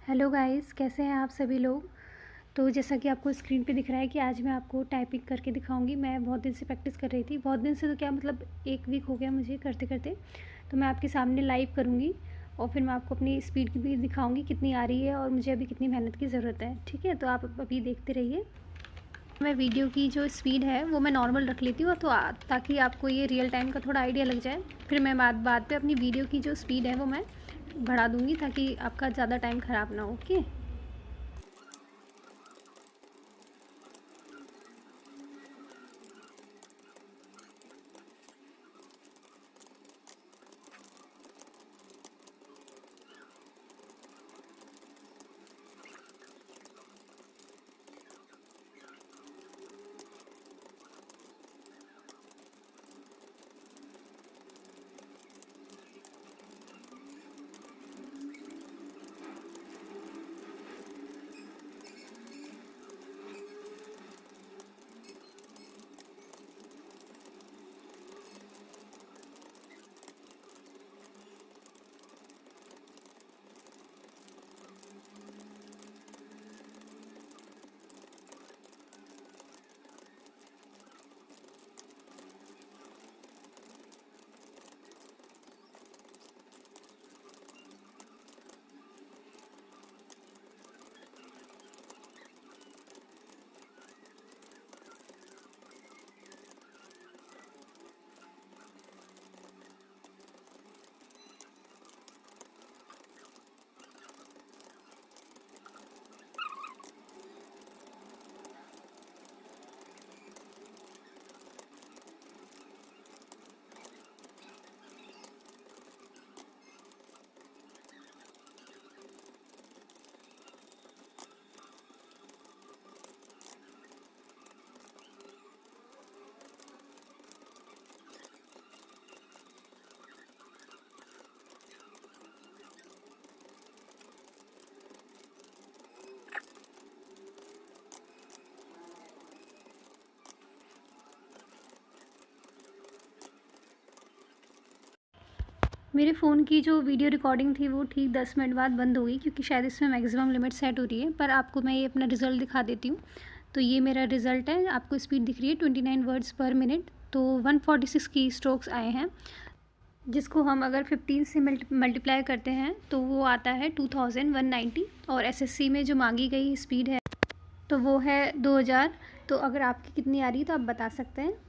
Hello guys, कैसे हैं आप सभी लोग। तो जैसा कि आपको स्क्रीन पे दिख रहा है कि आज मैं आपको टाइपिंग करके दिखाऊंगी। मैं बहुत दिन से प्रैक्टिस कर रही थी, बहुत दिन से तो क्या मतलब 1 वीक हो गया मुझे करते करते। तो मैं आपके सामने लाइव करूँगी और फिर मैं आपको अपनी स्पीड की भी दिखाऊंगी कितनी आ रही है और मुझे अभी कितनी मेहनत की ज़रूरत है। ठीक है, तो आप अभी देखते रहिए। मैं वीडियो की जो स्पीड है वो मैं नॉर्मल रख लेती हूँ, तो ताकि आपको ये रियल टाइम का थोड़ा आइडिया लग जाए। फिर मैं बाद पे अपनी वीडियो की जो स्पीड है वो मैं बढ़ा दूँगी ताकि आपका ज़्यादा टाइम ख़राब ना हो। ओके। मेरे फ़ोन की जो वीडियो रिकॉर्डिंग थी वो ठीक 10 मिनट बाद बंद हो गई, क्योंकि शायद इसमें मैक्सिमम लिमिट सेट हो रही है। पर आपको मैं ये अपना रिज़ल्ट दिखा देती हूँ। तो ये मेरा रिज़ल्ट है। आपको स्पीड दिख रही है 29 वर्ड्स पर मिनट। तो 146 की स्ट्रोक्स आए हैं, जिसको हम अगर 15 से मल्टीप्लाई करते हैं तो वो आता है 2190। और एसएससी में जो मांगी गई स्पीड है तो वो है 2000। तो अगर आपकी कितनी आ रही है तो आप बता सकते हैं।